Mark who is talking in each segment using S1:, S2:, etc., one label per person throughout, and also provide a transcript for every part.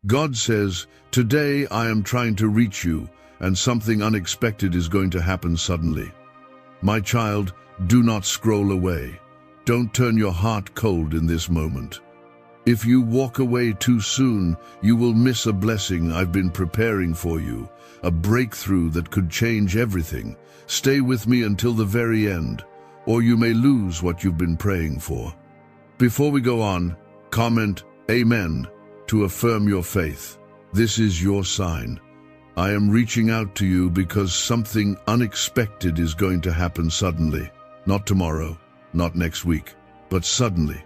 S1: God says, "Today I am trying to reach you, and something unexpected is going to happen suddenly." My child, do not scroll away. Don't turn your heart cold in this moment. If you walk away too soon, you will miss a blessing I've been preparing for you, a breakthrough that could change everything. Stay with me until the very end, or you may lose what you've been praying for. Before we go on, comment "Amen" to affirm your faith. This is your sign. I am reaching out to you because something unexpected is going to happen suddenly. Not tomorrow, not next week, but suddenly.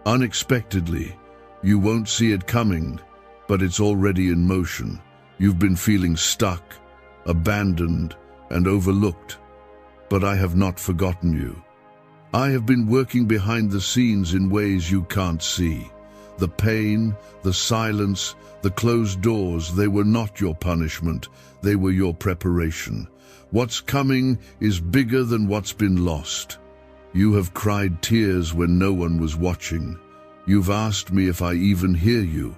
S1: Unexpectedly. You won't see it coming, but it's already in motion. You've been feeling stuck, abandoned, and overlooked. But I have not forgotten you. I have been working behind the scenes in ways you can't see. The pain, the silence, the closed doors, they were not your punishment, they were your preparation. What's coming is bigger than what's been lost. You have cried tears when no one was watching. You've asked me if I even hear you.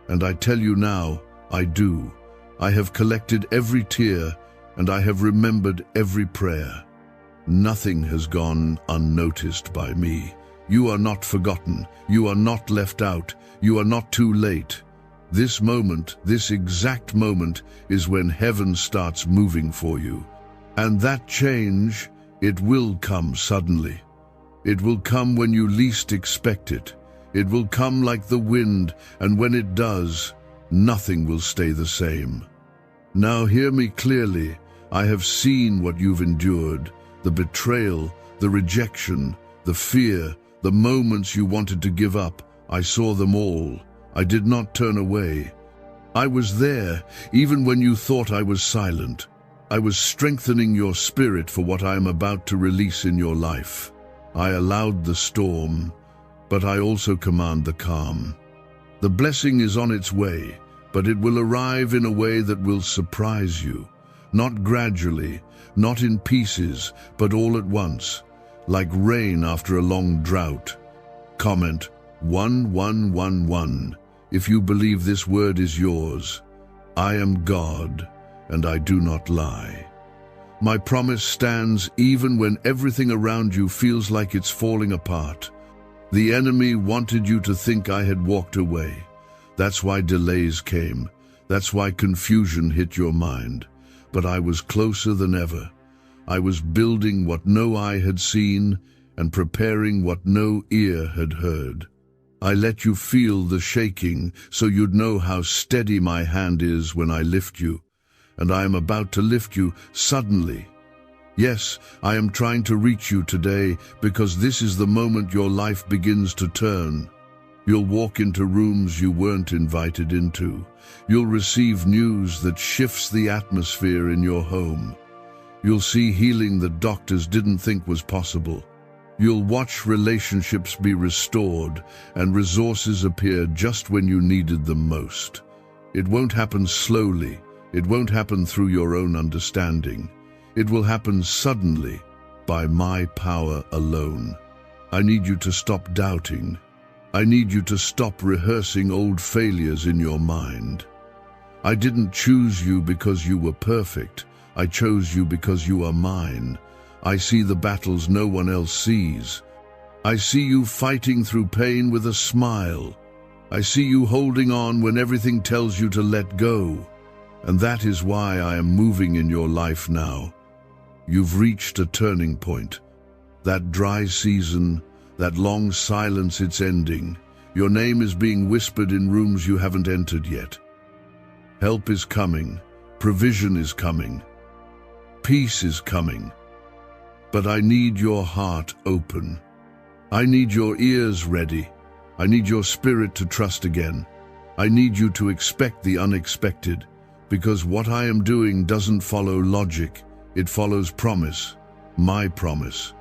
S1: And I tell you now, I do. I have collected every tear, and I have remembered every prayer. Nothing has gone unnoticed by me. You are not forgotten. You are not left out. You are not too late. This moment, this exact moment, is when heaven starts moving for you. And that change, it will come suddenly. It will come when you least expect it. It will come like the wind, and when it does, nothing will stay the same. Now hear me clearly. I have seen what you've endured, the betrayal, the rejection, the fear, the moments you wanted to give up. I saw them all. I did not turn away. I was there, even when you thought I was silent. I was strengthening your spirit for what I am about to release in your life. I allowed the storm, but I also command the calm. The blessing is on its way, but it will arrive in a way that will surprise you. Not gradually, not in pieces, but all at once, like rain after a long drought. Comment 1111 if you believe this word is yours. I am God, and I do not lie. My promise stands even when everything around you feels like it's falling apart. The enemy wanted you to think I had walked away. That's why delays came. That's why confusion hit your mind. But I was closer than ever. I was building what no eye had seen and preparing what no ear had heard. I let you feel the shaking so you'd know how steady my hand is when I lift you. And I am about to lift you suddenly. Yes, I am trying to reach you today because this is the moment your life begins to turn. You'll walk into rooms you weren't invited into. You'll receive news that shifts the atmosphere in your home. You'll see healing that doctors didn't think was possible. You'll watch relationships be restored and resources appear just when you needed them most. It won't happen slowly. It won't happen through your own understanding. It will happen suddenly, by my power alone. I need you to stop doubting. I need you to stop rehearsing old failures in your mind. I didn't choose you because you were perfect. I chose you because you are mine. I see the battles no one else sees. I see you fighting through pain with a smile. I see you holding on when everything tells you to let go. And that is why I am moving in your life now. You've reached a turning point. That dry season, that long silence, it's ending. Your name is being whispered in rooms you haven't entered yet. Help is coming. Provision is coming. Peace is coming. But I need your heart open. I need your ears ready. I need your spirit to trust again. I need you to expect the unexpected, because what I am doing doesn't follow logic. It follows promise, my promise.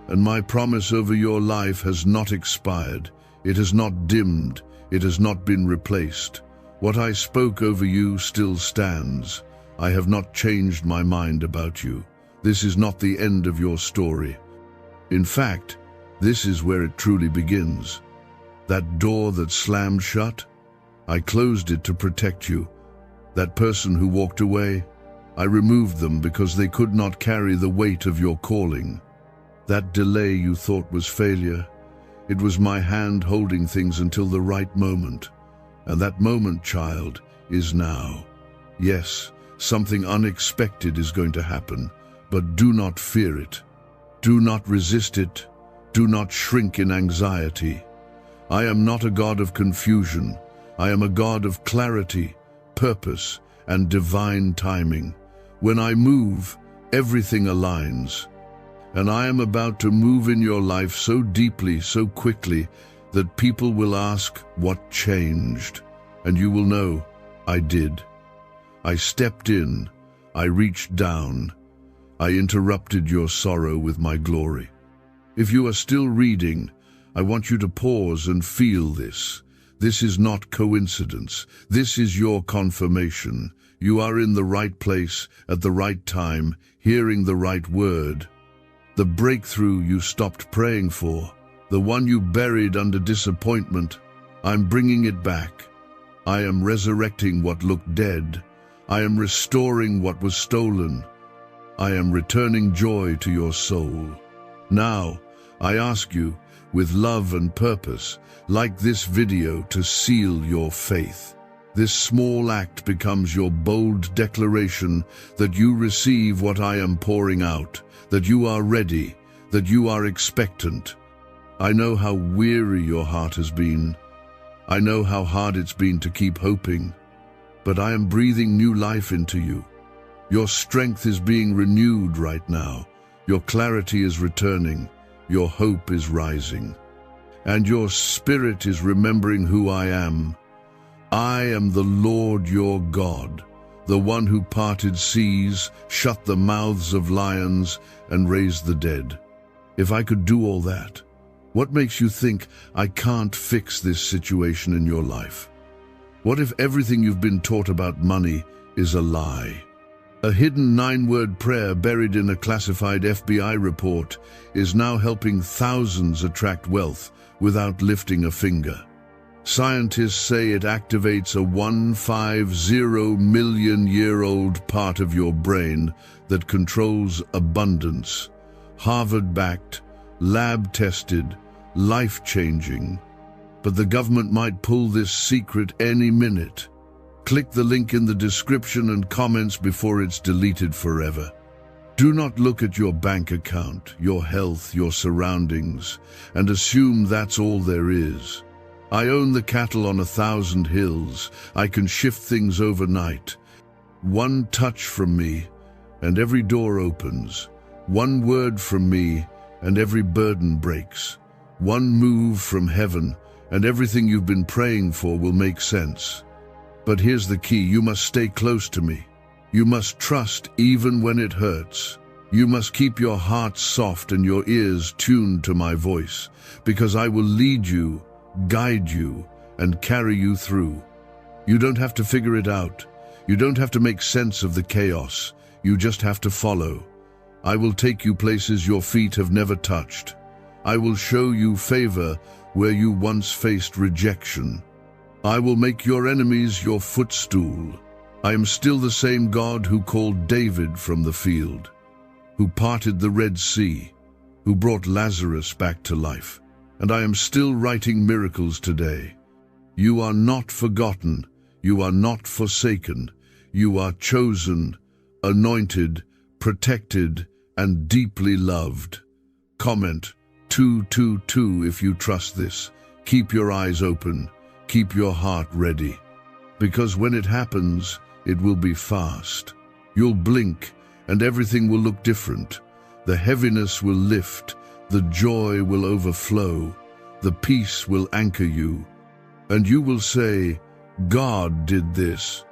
S1: And my promise over your life has not expired. It has not dimmed. It has not been replaced. What I spoke over you still stands. I have not changed my mind about you. This is not the end of your story. In fact, this is where it truly begins. That door that slammed shut, I closed it to protect you. That person who walked away, I removed them because they could not carry the weight of your calling. That delay you thought was failure, it was my hand holding things until the right moment. And that moment, child, is now. Yes, something unexpected is going to happen, but do not fear it. Do not resist it. Do not shrink in anxiety. I am not a God of confusion. I am a God of clarity, purpose, and divine timing. When I move, everything aligns. And I am about to move in your life so deeply, so quickly, that people will ask, what changed? And you will know, I did. I stepped in. I reached down. I interrupted your sorrow with my glory. If you are still reading, I want you to pause and feel this. This is not coincidence. This is your confirmation. You are in the right place at the right time, hearing the right word. The breakthrough you stopped praying for, the one you buried under disappointment, I'm bringing it back. I am resurrecting what looked dead. I am restoring what was stolen. I am returning joy to your soul. Now, I ask you, with love and purpose, like this video, to seal your faith. This small act becomes your bold declaration that you receive what I am pouring out, that you are ready, that you are expectant. I know how weary your heart has been. I know how hard it's been to keep hoping, but I am breathing new life into you. Your strength is being renewed right now. Your clarity is returning. Your hope is rising. And your spirit is remembering who I am. I am the Lord your God, the one who parted seas, shut the mouths of lions, and raised the dead. If I could do all that, what makes you think I can't fix this situation in your life? What if everything you've been taught about money is a lie? A hidden 9-word prayer buried in a classified FBI report is now helping thousands attract wealth without lifting a finger. Scientists say it activates a 150-million-year-old part of your brain that controls abundance. Harvard-backed, lab-tested, life-changing. But the government might pull this secret any minute. Click the link in the description and comments before it's deleted forever. Do not look at your bank account, your health, your surroundings, and assume that's all there is. I own the cattle on 1,000 hills. I can shift things overnight. One touch from me, and every door opens. One word from me, and every burden breaks. One move from heaven, and everything you've been praying for will make sense. But here's the key: you must stay close to me. You must trust even when it hurts. You must keep your heart soft and your ears tuned to my voice, because I will lead you, guide you, and carry you through. You don't have to figure it out. You don't have to make sense of the chaos. You just have to follow. I will take you places your feet have never touched. I will show you favor where you once faced rejection. I will make your enemies your footstool. I am still the same God who called David from the field, who parted the Red Sea, who brought Lazarus back to life. And I am still writing miracles today. You are not forgotten. You are not forsaken. You are chosen, anointed, protected, and deeply loved. Comment 222 if you trust this. Keep your eyes open. Keep your heart ready. Because when it happens, it will be fast. You'll blink, and everything will look different. The heaviness will lift. The joy will overflow. The peace will anchor you. And you will say, God did this.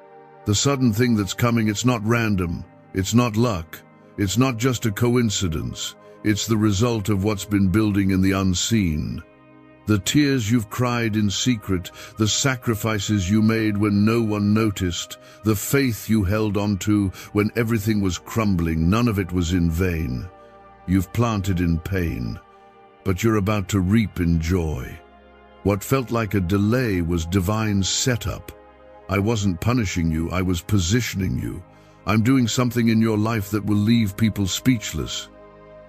S1: The sudden thing that's coming, it's not random. It's not luck. It's not just a coincidence. It's the result of what's been building in the unseen. The tears you've cried in secret, the sacrifices you made when no one noticed, the faith you held on to when everything was crumbling, none of it was in vain. You've planted in pain, but you're about to reap in joy. What felt like a delay was divine setup. I wasn't punishing you, I was positioning you. I'm doing something in your life that will leave people speechless.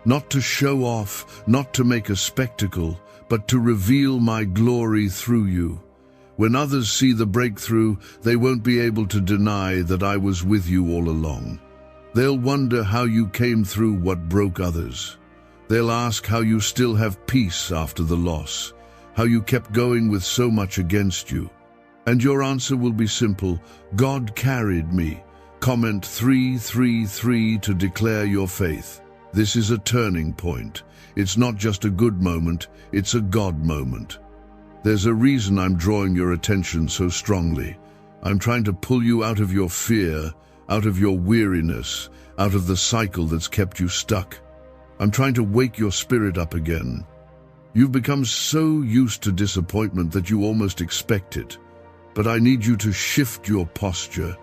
S1: Not to show off, not to make a spectacle, but to reveal my glory through you. When others see the breakthrough, they won't be able to deny that I was with you all along. They'll wonder how you came through what broke others. They'll ask how you still have peace after the loss, how you kept going with so much against you. And your answer will be simple: God carried me. Comment 333 to declare your faith. This is a turning point. It's not just a good moment, it's a God moment. There's a reason I'm drawing your attention so strongly. I'm trying to pull you out of your fear, out of your weariness, out of the cycle that's kept you stuck. I'm trying to wake your spirit up again. You've become so used to disappointment that you almost expect it. But I need you to shift your posture.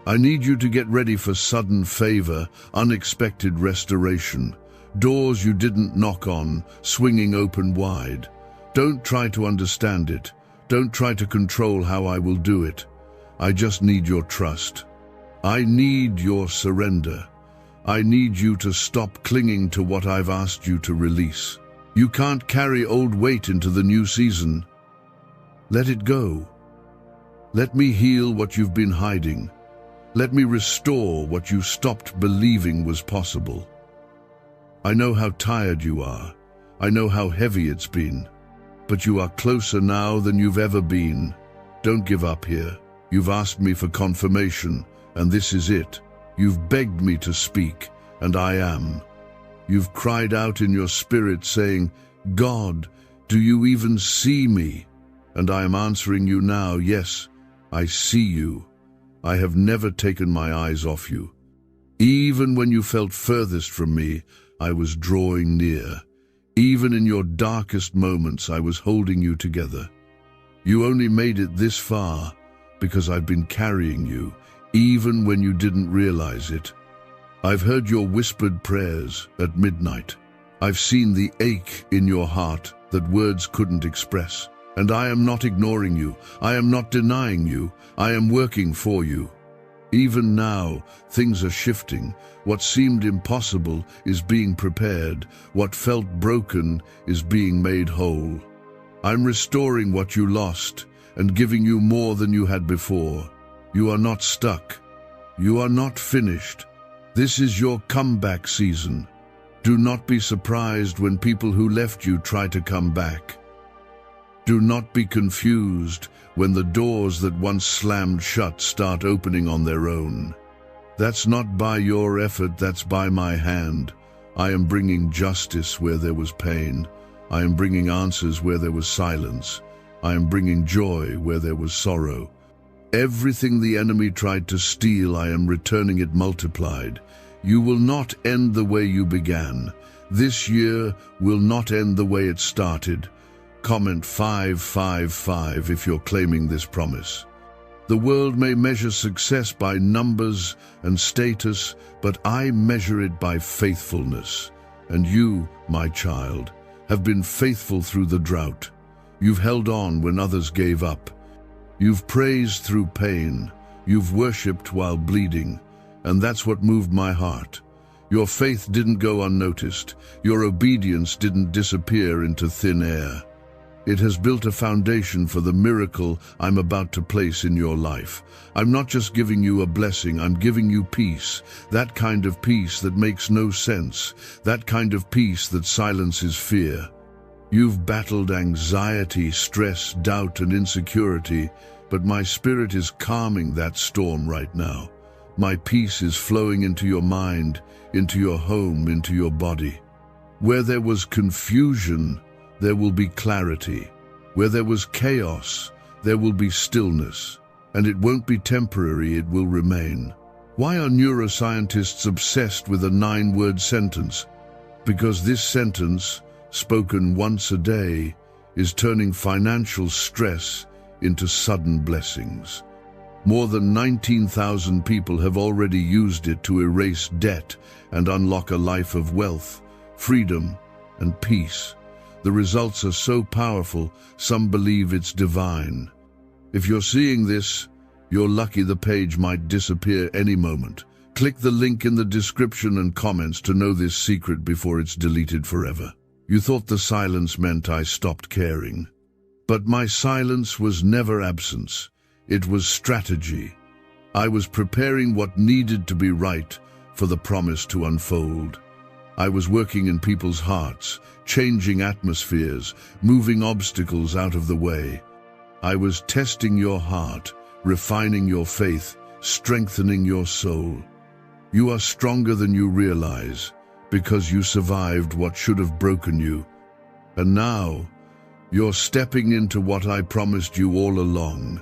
S1: I need you to get ready for sudden favor, unexpected restoration. Doors you didn't knock on, swinging open wide. Don't try to understand it. Don't try to control how I will do it. I just need your trust. I need your surrender. I need you to stop clinging to what I've asked you to release. You can't carry old weight into the new season. Let it go. Let me heal what you've been hiding. Let me restore what you stopped believing was possible. I know how tired you are. I know how heavy it's been. But you are closer now than you've ever been. Don't give up here. You've asked me for confirmation, and this is it. You've begged me to speak, and I am. You've cried out in your spirit saying, God, do you even see me? And I am answering you now, yes, I see you. I have never taken my eyes off you. Even when you felt furthest from me, I was drawing near. Even in your darkest moments, I was holding you together. You only made it this far because I've been carrying you, even when you didn't realize it. I've heard your whispered prayers at midnight. I've seen the ache in your heart that words couldn't express. And I am not ignoring you. I am not denying you. I am working for you. Even now, things are shifting. What seemed impossible is being prepared. What felt broken is being made whole. I'm restoring what you lost and giving you more than you had before. You are not stuck. You are not finished. This is your comeback season. Do not be surprised when people who left you try to come back. Do not be confused when the doors that once slammed shut start opening on their own. That's not by your effort, that's by my hand. I am bringing justice where there was pain. I am bringing answers where there was silence. I am bringing joy where there was sorrow. Everything the enemy tried to steal, I am returning it multiplied. You will not end the way you began. This year will not end the way it started. Comment 555 if you're claiming this promise. The world may measure success by numbers and status, but I measure it by faithfulness. And you, my child, have been faithful through the drought. You've held on when others gave up. You've praised through pain. You've worshipped while bleeding. And that's what moved my heart. Your faith didn't go unnoticed. Your obedience didn't disappear into thin air. It has built a foundation for the miracle I'm about to place in your life. I'm not just giving you a blessing, I'm giving you peace. That kind of peace that makes no sense. That kind of peace that silences fear. You've battled anxiety, stress, doubt, and insecurity, but my spirit is calming that storm right now. My peace is flowing into your mind, into your home, into your body. Where there was confusion, there will be clarity. Where there was chaos, there will be stillness. And it won't be temporary, it will remain. Why are neuroscientists obsessed with a 9-word sentence? Because this sentence, spoken once a day, is turning financial stress into sudden blessings. More than 19,000 people have already used it to erase debt and unlock a life of wealth, freedom, and peace. The results are so powerful, some believe it's divine. If you're seeing this, you're lucky. The page might disappear any moment. Click the link in the description and comments to know this secret before it's deleted forever. You thought the silence meant I stopped caring. But my silence was never absence. It was strategy. I was preparing what needed to be right for the promise to unfold. I was working in people's hearts, changing atmospheres, moving obstacles out of the way. I was testing your heart, refining your faith, strengthening your soul. You are stronger than you realize, because you survived what should have broken you. And now, you're stepping into what I promised you all along.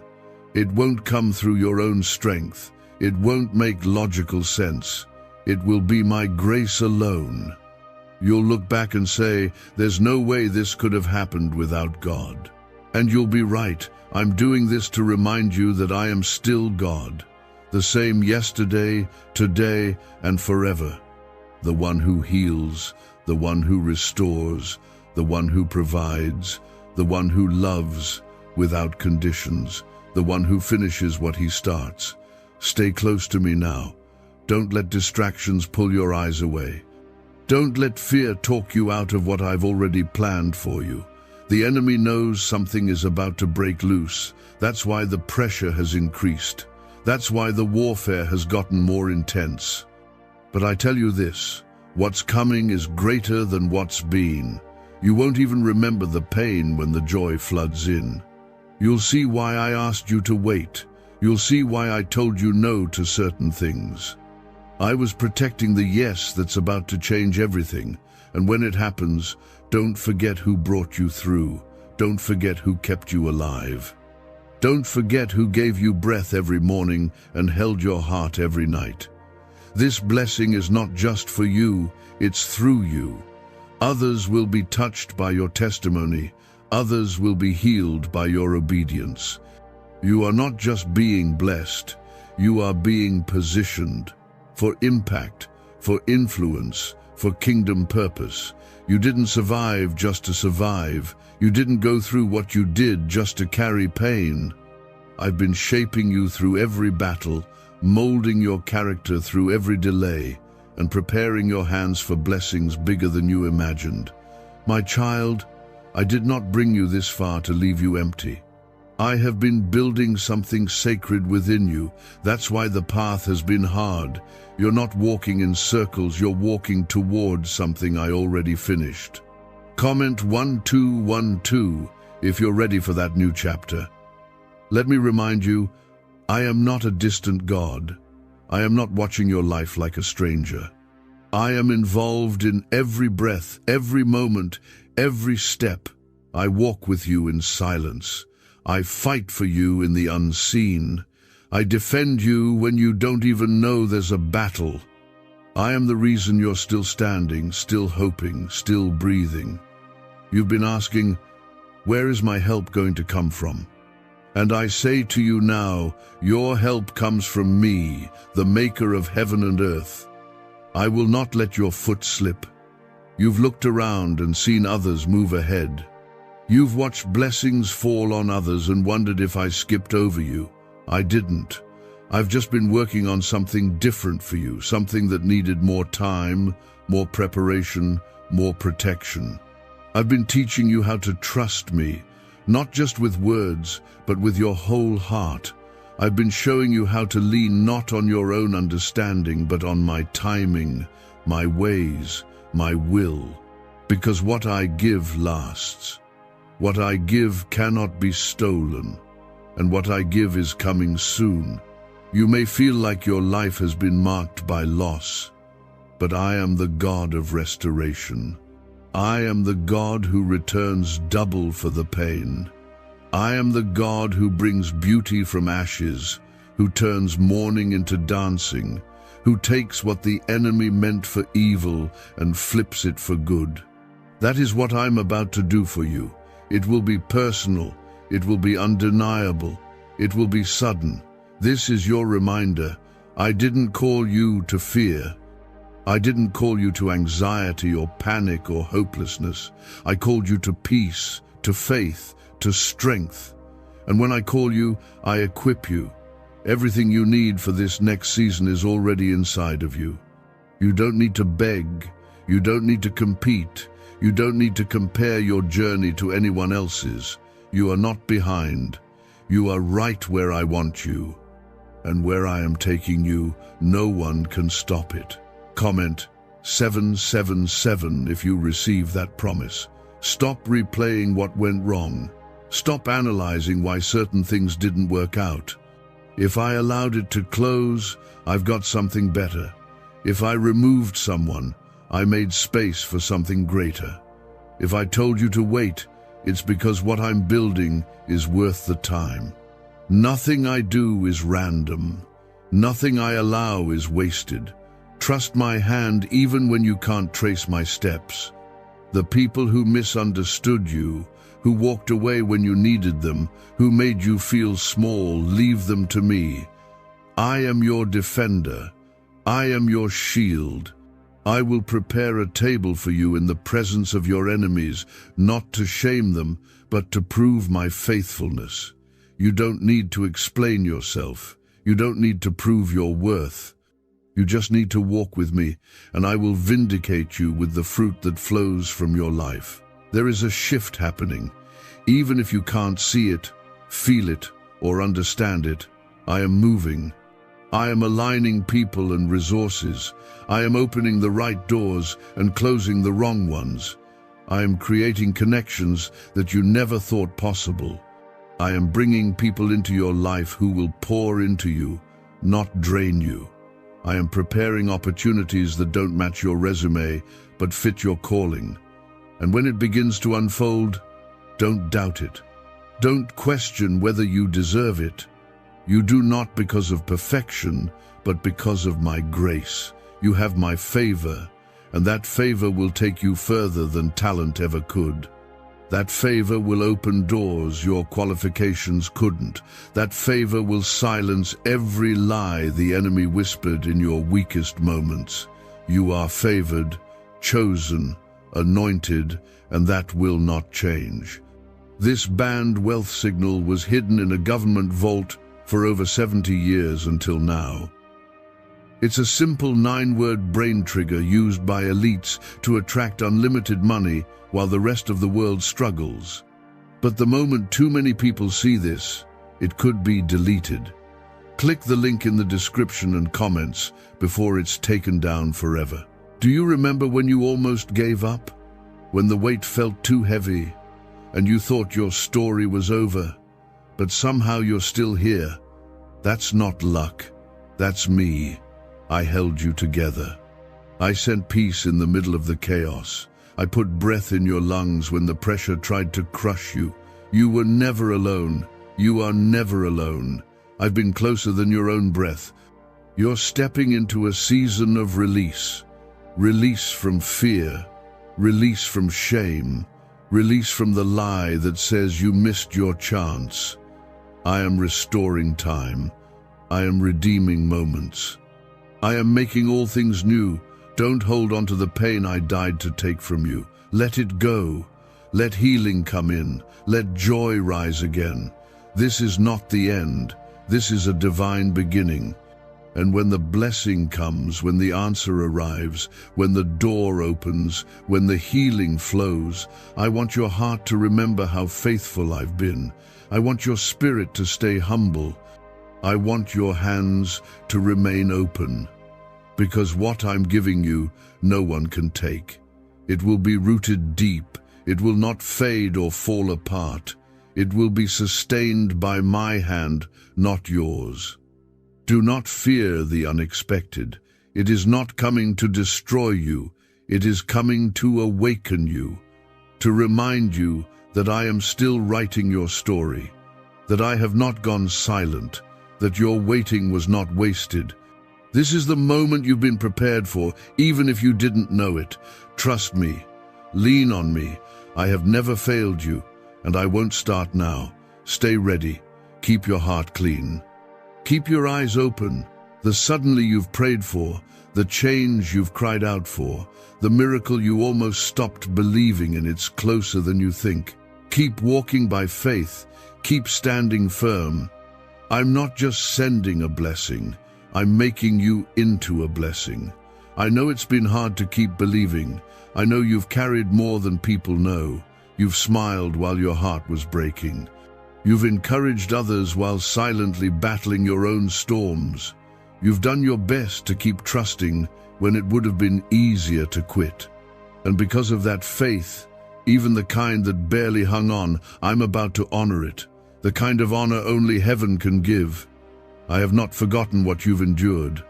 S1: It won't come through your own strength. It won't make logical sense. It will be my grace alone. You'll look back and say, there's no way this could have happened without God. And you'll be right. I'm doing this to remind you that I am still God, the same yesterday, today, and forever. The one who heals, the one who restores, the one who provides, the one who loves without conditions, the one who finishes what he starts. Stay close to me now. Don't let distractions pull your eyes away. Don't let fear talk you out of what I've already planned for you. The enemy knows something is about to break loose. That's why the pressure has increased. That's why the warfare has gotten more intense. But I tell you this, what's coming is greater than what's been. You won't even remember the pain when the joy floods in. You'll see why I asked you to wait. You'll see why I told you no to certain things. I was protecting the yes that's about to change everything. And when it happens, don't forget who brought you through. Don't forget who kept you alive. Don't forget who gave you breath every morning and held your heart every night. This blessing is not just for you, it's through you. Others will be touched by your testimony. Others will be healed by your obedience. You are not just being blessed, you are being positioned for impact, for influence, for kingdom purpose. You didn't survive just to survive. You didn't go through what you did just to carry pain. I've been shaping you through every battle, molding your character through every delay, and preparing your hands for blessings bigger than you imagined. My child, I did not bring you this far to leave you empty. I have been building something sacred within you. That's why the path has been hard. You're not walking in circles, you're walking towards something I already finished. Comment 1212 if you're ready for that new chapter. Let me remind you, I am not a distant God. I am not watching your life like a stranger. I am involved in every breath, every moment, every step. I walk with you in silence. I fight for you in the unseen. I defend you when you don't even know there's a battle. I am the reason you're still standing, still hoping, still breathing. You've been asking, where is my help going to come from? And I say to you now, your help comes from me, the maker of heaven and earth. I will not let your foot slip. You've looked around and seen others move ahead. You've watched blessings fall on others and wondered if I skipped over you. I didn't. I've just been working on something different for you, something that needed more time, more preparation, more protection. I've been teaching you how to trust me, not just with words, but with your whole heart. I've been showing you how to lean not on your own understanding, but on my timing, my ways, my will. Because what I give lasts. What I give cannot be stolen, and what I give is coming soon. You may feel like your life has been marked by loss, but I am the God of restoration. I am the God who returns double for the pain. I am the God who brings beauty from ashes, who turns mourning into dancing, who takes what the enemy meant for evil and flips it for good. That is what I'm about to do for you. It will be personal, it will be undeniable, it will be sudden. This is your reminder. I didn't call you to fear. I didn't call you to anxiety or panic or hopelessness. I called you to peace, to faith, to strength. And when I call you, I equip you. Everything you need for this next season is already inside of you. You don't need to beg. You don't need to compete. You don't need to compare your journey to anyone else's. You are not behind. You are right where I want you. And where I am taking you, no one can stop it. Comment 777 if you receive that promise. Stop replaying what went wrong. Stop analyzing why certain things didn't work out. If I allowed it to close, I've got something better. If I removed someone, I made space for something greater. If I told you to wait, it's because what I'm building is worth the time. Nothing I do is random. Nothing I allow is wasted. Trust my hand even when you can't trace my steps. The people who misunderstood you, who walked away when you needed them, who made you feel small, leave them to me. I am your defender. I am your shield. I will prepare a table for you in the presence of your enemies, not to shame them, but to prove my faithfulness. You don't need to explain yourself. You don't need to prove your worth. You just need to walk with me, and I will vindicate you with the fruit that flows from your life. There is a shift happening. Even if you can't see it, feel it, or understand it, I am moving. I am aligning people and resources. I am opening the right doors and closing the wrong ones. I am creating connections that you never thought possible. I am bringing people into your life who will pour into you, not drain you. I am preparing opportunities that don't match your resume, but fit your calling. And when it begins to unfold, don't doubt it. Don't question whether you deserve it. You do not because of perfection, but because of my grace. You have my favor, and that favor will take you further than talent ever could. That favor will open doors your qualifications couldn't. That favor will silence every lie the enemy whispered in your weakest moments. You are favored, chosen, anointed, and that will not change. This banned wealth signal was hidden in a government vault for over 70 years until now. It's a simple 9-word brain trigger used by elites to attract unlimited money while the rest of the world struggles. But the moment too many people see this, it could be deleted. Click the link in the description and comments before it's taken down forever. Do you remember when you almost gave up? When the weight felt too heavy and you thought your story was over, but somehow you're still here? That's not luck. That's me. I held you together. I sent peace in the middle of the chaos. I put breath in your lungs when the pressure tried to crush you. You were never alone. You are never alone. I've been closer than your own breath. You're stepping into a season of release. Release from fear. Release from shame. Release from the lie that says you missed your chance. I am restoring time. I am redeeming moments. I am making all things new. Don't hold on to the pain I died to take from you. Let it go. Let healing come in. Let joy rise again. This is not the end. This is a divine beginning. And when the blessing comes, when the answer arrives, when the door opens, when the healing flows, I want your heart to remember how faithful I've been. I want your spirit to stay humble. I want your hands to remain open. Because what I'm giving you, no one can take. It will be rooted deep. It will not fade or fall apart. It will be sustained by my hand, not yours. Do not fear the unexpected. It is not coming to destroy you. It is coming to awaken you, to remind you that I am still writing your story, that I have not gone silent, that your waiting was not wasted. This is the moment you've been prepared for, even if you didn't know it. Trust me. Lean on me. I have never failed you, and I won't start now. Stay ready. Keep your heart clean. Keep your eyes open. The suddenly you've prayed for, the change you've cried out for, the miracle you almost stopped believing in, it's closer than you think. Keep walking by faith. Keep standing firm. I'm not just sending a blessing. I'm making you into a blessing. I know it's been hard to keep believing. I know you've carried more than people know. You've smiled while your heart was breaking. You've encouraged others while silently battling your own storms. You've done your best to keep trusting when it would have been easier to quit. And because of that faith, even the kind that barely hung on, I'm about to honor it, the kind of honor only heaven can give. I have not forgotten what you've endured.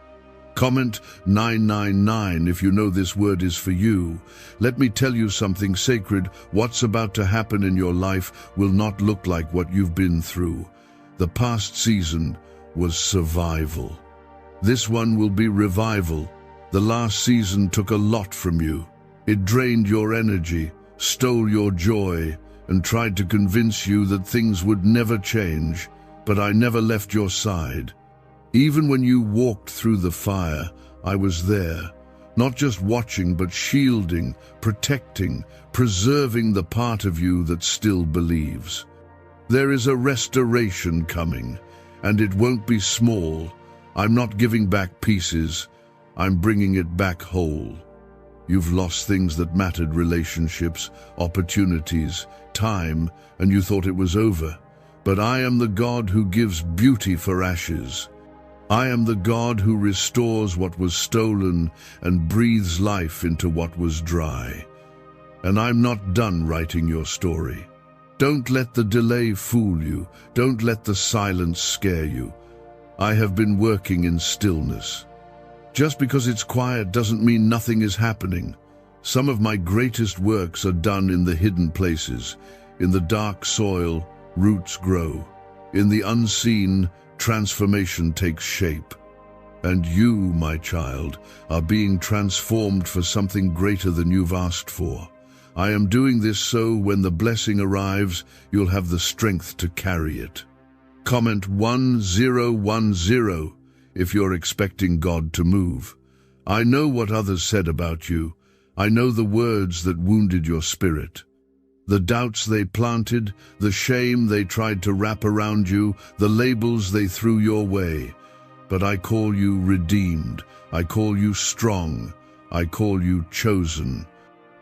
S1: Comment 999 if you know this word is for you. Let me tell you something sacred. What's about to happen in your life will not look like what you've been through. The past season was survival. This one will be revival. The last season took a lot from you. It drained your energy, stole your joy, and tried to convince you that things would never change. But I never left your side. Even when you walked through the fire, I was there, not just watching, but shielding, protecting, preserving the part of you that still believes. There is a restoration coming, and it won't be small. I'm not giving back pieces, I'm bringing it back whole. You've lost things that mattered, relationships, opportunities, time, and you thought it was over. But I am the God who gives beauty for ashes. I am the God who restores what was stolen and breathes life into what was dry. And I'm not done writing your story. Don't let the delay fool you. Don't let the silence scare you. I have been working in stillness. Just because it's quiet doesn't mean nothing is happening. Some of my greatest works are done in the hidden places. In the dark soil, roots grow. In the unseen, transformation takes shape. And you, my child, are being transformed for something greater than you've asked for. I am doing this so when the blessing arrives, you'll have the strength to carry it. Comment 1010 if you're expecting God to move. I know what others said about you. I know the words that wounded your spirit. The doubts they planted, the shame they tried to wrap around you, the labels they threw your way. But I call you redeemed. I call you strong. I call you chosen.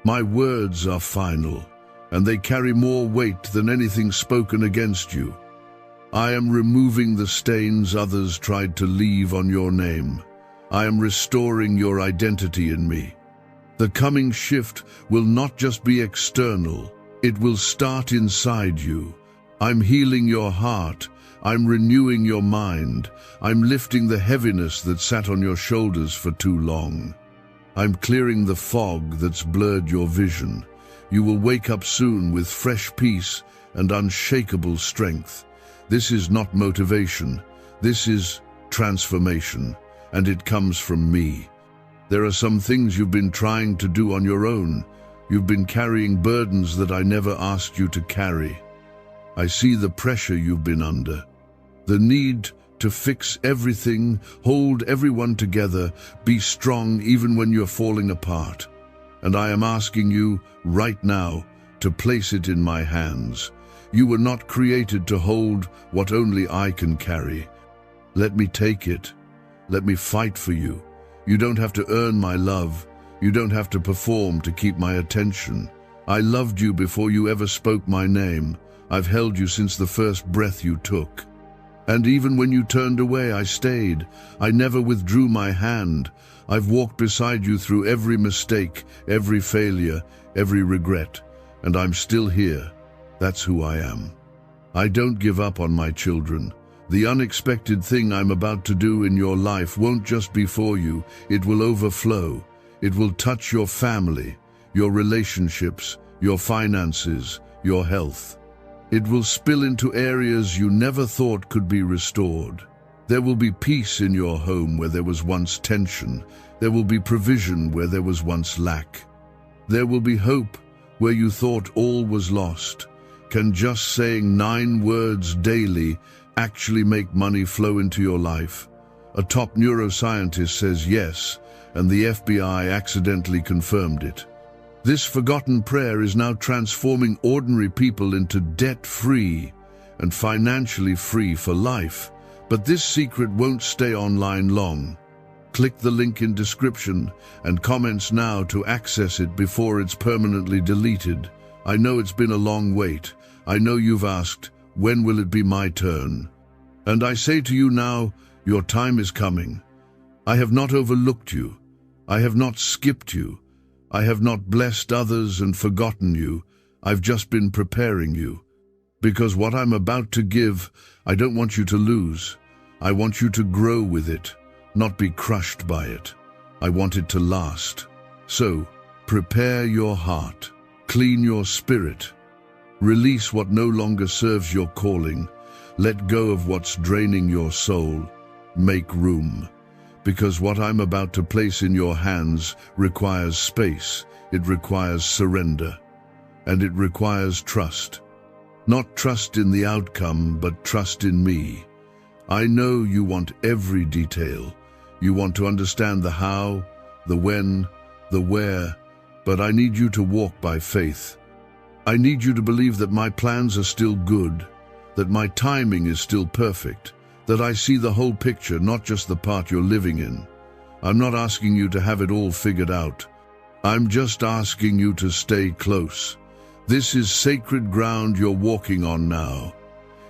S1: My words are final, and they carry more weight than anything spoken against you. I am removing the stains others tried to leave on your name. I am restoring your identity in me. The coming shift will not just be external, it will start inside you. I'm healing your heart. I'm renewing your mind. I'm lifting the heaviness that sat on your shoulders for too long. I'm clearing the fog that's blurred your vision. You will wake up soon with fresh peace and unshakable strength. This is not motivation. This is transformation, and it comes from me. There are some things you've been trying to do on your own. You've been carrying burdens that I never asked you to carry. I see the pressure you've been under, the need to fix everything, hold everyone together, be strong even when you're falling apart. And I am asking you right now to place it in my hands. You were not created to hold what only I can carry. Let me take it. Let me fight for you. You don't have to earn my love. You don't have to perform to keep my attention. I loved you before you ever spoke my name. I've held you since the first breath you took. And even when you turned away, I stayed. I never withdrew my hand. I've walked beside you through every mistake, every failure, every regret. And I'm still here. That's who I am. I don't give up on my children. The unexpected thing I'm about to do in your life won't just be for you. It will overflow. It will touch your family, your relationships, your finances, your health. It will spill into areas you never thought could be restored. There will be peace in your home where there was once tension. There will be provision where there was once lack. There will be hope where you thought all was lost. Can just saying 9 words daily actually make money flow into your life? A top neuroscientist says yes, and the FBI accidentally confirmed it. This forgotten prayer is now transforming ordinary people into debt-free and financially free for life. But this secret won't stay online long. Click the link in description and comments now to access it before it's permanently deleted. I know it's been a long wait. I know you've asked, when will it be my turn? And I say to you now, your time is coming. I have not overlooked you. I have not skipped you. I have not blessed others and forgotten you. I've just been preparing you. Because what I'm about to give, I don't want you to lose. I want you to grow with it, not be crushed by it. I want it to last. So, prepare your heart, clean your spirit, release what no longer serves your calling, let go of what's draining your soul, make room. Because what I'm about to place in your hands requires space, it requires surrender, and it requires trust. Not trust in the outcome, but trust in me. I know you want every detail. You want to understand the how, the when, the where, but I need you to walk by faith. I need you to believe that my plans are still good, that my timing is still perfect, that I see the whole picture, not just the part you're living in. I'm not asking you to have it all figured out. I'm just asking you to stay close. This is sacred ground you're walking on now.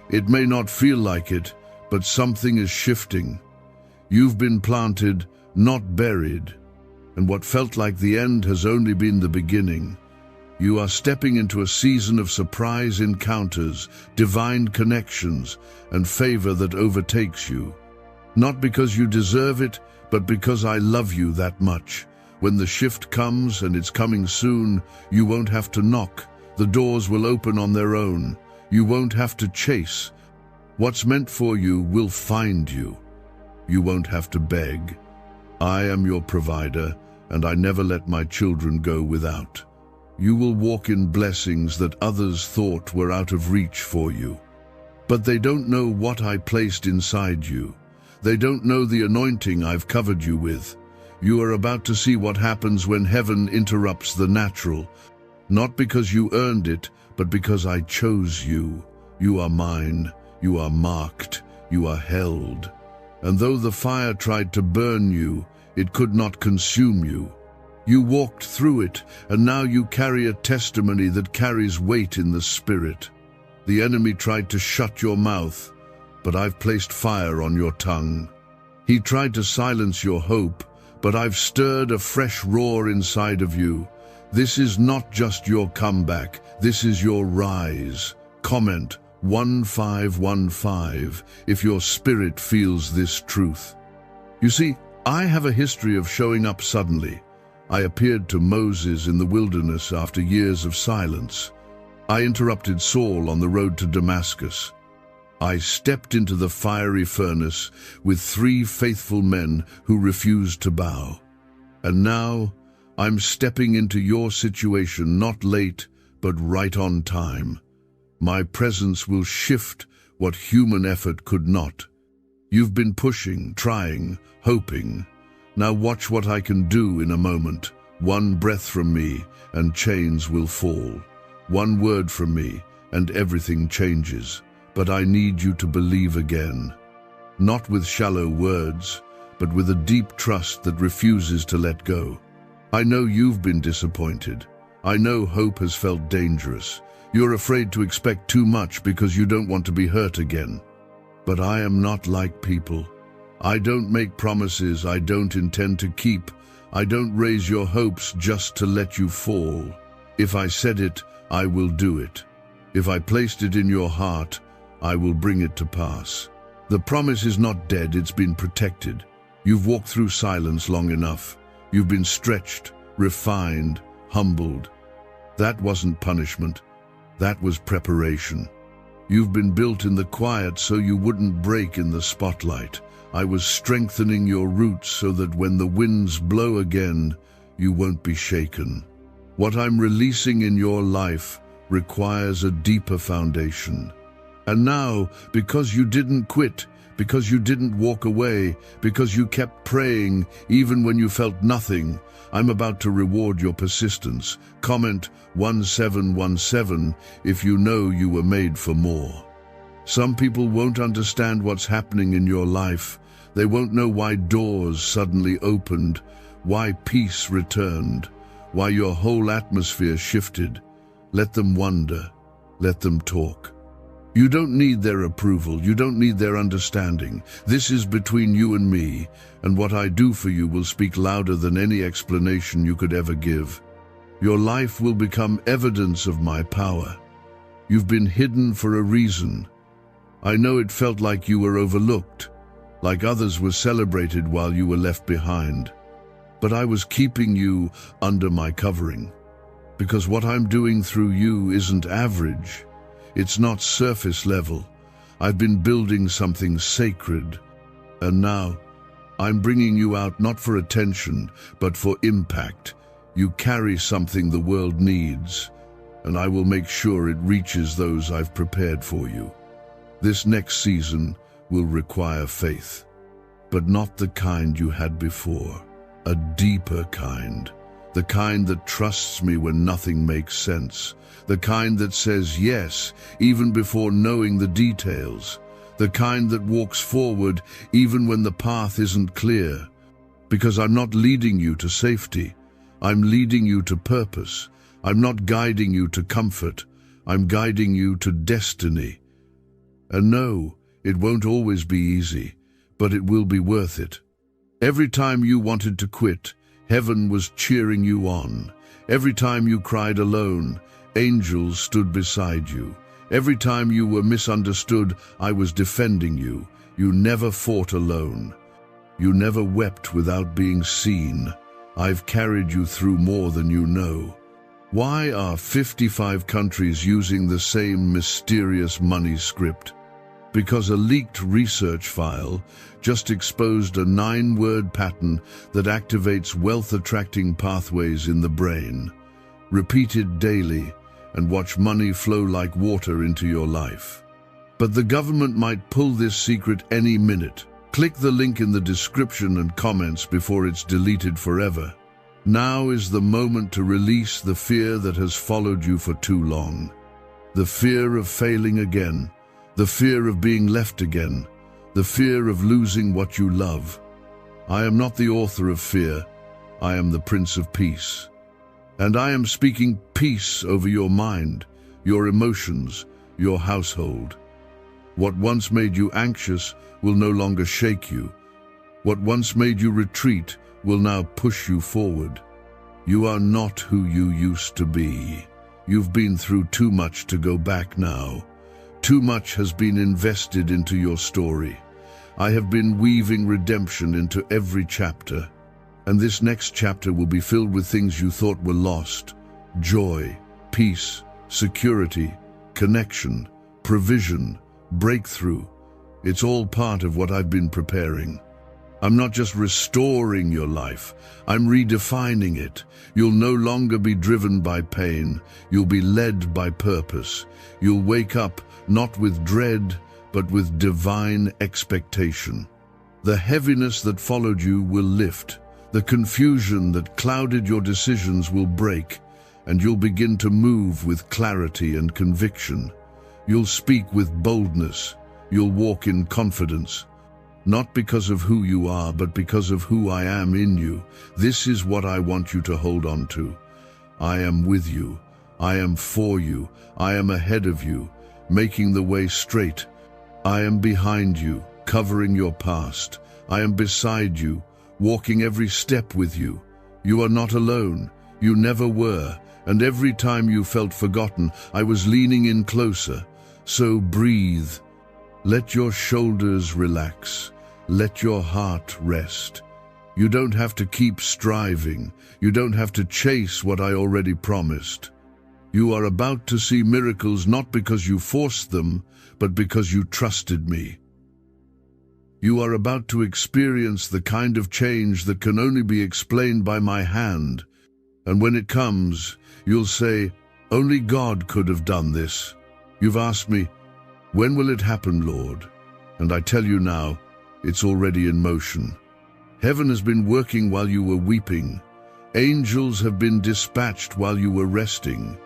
S1: It may not feel like it, but something is shifting. You've been planted, not buried, and what felt like the end has only been the beginning. You are stepping into a season of surprise encounters, divine connections, and favor that overtakes you. Not because you deserve it, but because I love you that much. When the shift comes, and it's coming soon, you won't have to knock. The doors will open on their own. You won't have to chase. What's meant for you will find you. You won't have to beg. I am your provider, and I never let my children go without. You will walk in blessings that others thought were out of reach for you. But they don't know what I placed inside you. They don't know the anointing I've covered you with. You are about to see what happens when heaven interrupts the natural. Not because you earned it, but because I chose you. You are mine. You are marked. You are held. And though the fire tried to burn you, it could not consume you. You walked through it, and now you carry a testimony that carries weight in the spirit. The enemy tried to shut your mouth, but I've placed fire on your tongue. He tried to silence your hope, but I've stirred a fresh roar inside of you. This is not just your comeback, this is your rise. Comment 1515 if your spirit feels this truth. You see, I have a history of showing up suddenly. I appeared to Moses in the wilderness after years of silence. I interrupted Saul on the road to Damascus. I stepped into the fiery furnace with 3 faithful men who refused to bow. And now, I'm stepping into your situation, not late, but right on time. My presence will shift what human effort could not. You've been pushing, trying, hoping. Now watch what I can do in a moment. One breath from me, and chains will fall. One word from me, and everything changes. But I need you to believe again. Not with shallow words, but with a deep trust that refuses to let go. I know you've been disappointed. I know hope has felt dangerous. You're afraid to expect too much because you don't want to be hurt again. But I am not like people. I don't make promises I don't intend to keep. I don't raise your hopes just to let you fall. If I said it, I will do it. If I placed it in your heart, I will bring it to pass. The promise is not dead, it's been protected. You've walked through silence long enough. You've been stretched, refined, humbled. That wasn't punishment. That was preparation. You've been built in the quiet so you wouldn't break in the spotlight. I was strengthening your roots so that when the winds blow again, you won't be shaken. What I'm releasing in your life requires a deeper foundation. And now, because you didn't quit, because you didn't walk away, because you kept praying even when you felt nothing. I'm about to reward your persistence. Comment 1717 if you know you were made for more. Some people won't understand what's happening in your life. They won't know why doors suddenly opened, why peace returned, why your whole atmosphere shifted. Let them wonder. Let them talk. You don't need their approval. You don't need their understanding. This is between you and me, and what I do for you will speak louder than any explanation you could ever give. Your life will become evidence of my power. You've been hidden for a reason. I know it felt like you were overlooked, like others were celebrated while you were left behind. But I was keeping you under my covering, because what I'm doing through you isn't average. It's not surface level. I've been building something sacred, and now I'm bringing you out not for attention, but for impact. You carry something the world needs, and I will make sure it reaches those I've prepared for you. This next season will require faith, but not the kind you had before. A deeper kind. The kind that trusts me when nothing makes sense. The kind that says yes, even before knowing the details. The kind that walks forward even when the path isn't clear. Because I'm not leading you to safety. I'm leading you to purpose. I'm not guiding you to comfort. I'm guiding you to destiny. And no, it won't always be easy, but it will be worth it. Every time you wanted to quit, heaven was cheering you on. Every time you cried alone, angels stood beside you. Every time you were misunderstood, I was defending you. You never fought alone. You never wept without being seen. I've carried you through more than you know. Why are 55 countries using the same mysterious money script? Because a leaked research file just exposed a 9-word pattern that activates wealth-attracting pathways in the brain. Repeat it daily and watch money flow like water into your life. But the government might pull this secret any minute. Click the link in the description and comments before it's deleted forever. Now is the moment to release the fear that has followed you for too long. The fear of failing again. The fear of being left again. The fear of losing what you love. I am not the author of fear. I am the Prince of Peace. And I am speaking peace over your mind, your emotions, your household. What once made you anxious will no longer shake you. What once made you retreat will now push you forward. You are not who you used to be. You've been through too much to go back now. Too much has been invested into your story. I have been weaving redemption into every chapter. And this next chapter will be filled with things you thought were lost. Joy, peace, security, connection, provision, breakthrough. It's all part of what I've been preparing. I'm not just restoring your life, I'm redefining it. You'll no longer be driven by pain. You'll be led by purpose. You'll wake up not with dread, but with divine expectation. The heaviness that followed you will lift. The confusion that clouded your decisions will break, and you'll begin to move with clarity and conviction. You'll speak with boldness. You'll walk in confidence. Not because of who you are, but because of who I am in you. This is what I want you to hold on to. I am with you. I am for you. I am ahead of you, making the way straight. I am behind you, covering your past. I am beside you, walking every step with you. You are not alone. You never were. And every time you felt forgotten, I was leaning in closer. So breathe. Let your shoulders relax. Let your heart rest. You don't have to keep striving. You don't have to chase what I already promised. You are about to see miracles not because you forced them, but because you trusted me. You are about to experience the kind of change that can only be explained by my hand. And when it comes, you'll say, only God could have done this. You've asked me, when will it happen, Lord? And I tell you now, it's already in motion. Heaven has been working while you were weeping. Angels have been dispatched while you were resting.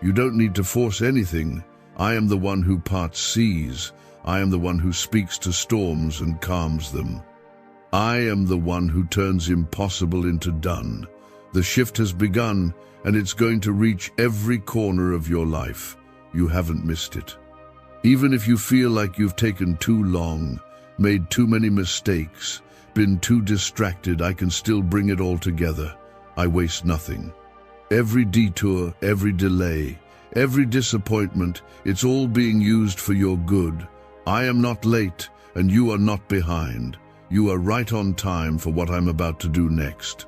S1: You don't need to force anything. I am the one who parts seas. I am the one who speaks to storms and calms them. I am the one who turns impossible into done. The shift has begun, and it's going to reach every corner of your life. You haven't missed it. Even if you feel like you've taken too long, made too many mistakes, been too distracted, I can still bring it all together. I waste nothing. Every detour, every delay, every disappointment, it's all being used for your good. I am not late, and you are not behind. You are right on time for what I'm about to do next.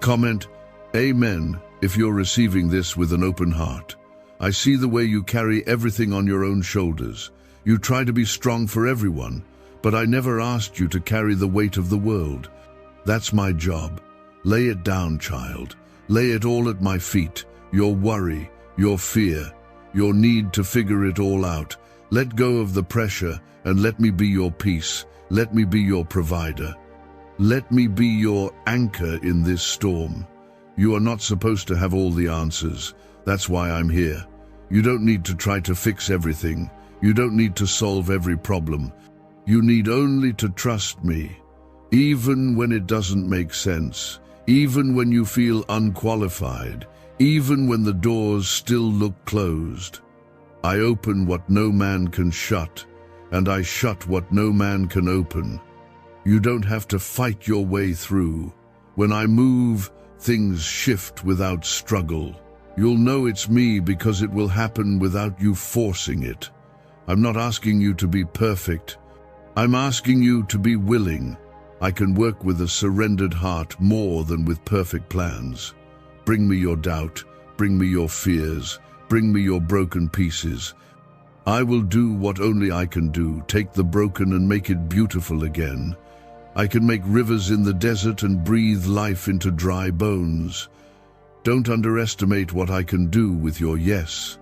S1: Comment, Amen, if you're receiving this with an open heart. I see the way you carry everything on your own shoulders. You try to be strong for everyone, but I never asked you to carry the weight of the world. That's my job. Lay it down, child. Lay it all at my feet. Your worry, your fear, your need to figure it all out. Let go of the pressure and let me be your peace. Let me be your provider. Let me be your anchor in this storm. You are not supposed to have all the answers. That's why I'm here. You don't need to try to fix everything. You don't need to solve every problem. You need only to trust me, even when it doesn't make sense, even when you feel unqualified, even when the doors still look closed. I open what no man can shut, and I shut what no man can open. You don't have to fight your way through. When I move, things shift without struggle. You'll know it's me because it will happen without you forcing it. I'm not asking you to be perfect. I'm asking you to be willing. I can work with a surrendered heart more than with perfect plans. Bring me your doubt. Bring me your fears. Bring me your broken pieces. I will do what only I can do, take the broken and make it beautiful again. I can make rivers in the desert and breathe life into dry bones. Don't underestimate what I can do with your yes.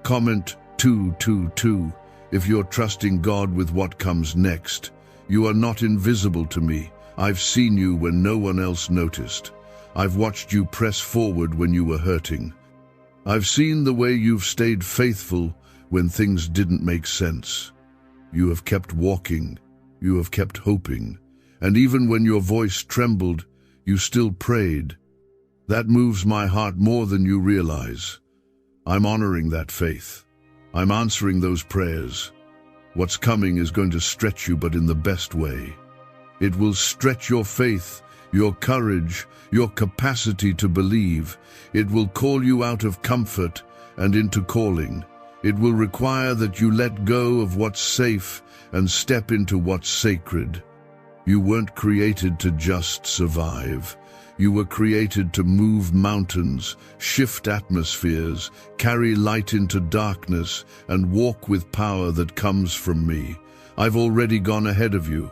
S1: Comment 222 if you're trusting God with what comes next. You are not invisible to me. I've seen you when no one else noticed. I've watched you press forward when you were hurting. I've seen the way you've stayed faithful when things didn't make sense. You have kept walking. You have kept hoping. And even when your voice trembled, you still prayed. That moves my heart more than you realize. I'm honoring that faith. I'm answering those prayers. What's coming is going to stretch you, but in the best way. It will stretch your faith, your courage, your capacity to believe. It will call you out of comfort and into calling. It will require that you let go of what's safe and step into what's sacred. You weren't created to just survive. You were created to move mountains, shift atmospheres, carry light into darkness, and walk with power that comes from me. I've already gone ahead of you.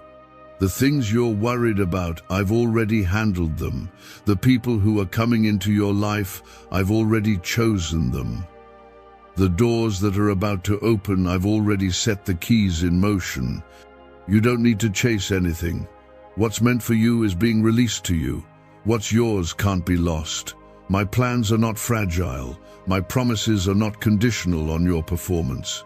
S1: The things you're worried about, I've already handled them. The people who are coming into your life, I've already chosen them. The doors that are about to open, I've already set the keys in motion. You don't need to chase anything. What's meant for you is being released to you. What's yours can't be lost. My plans are not fragile. My promises are not conditional on your performance.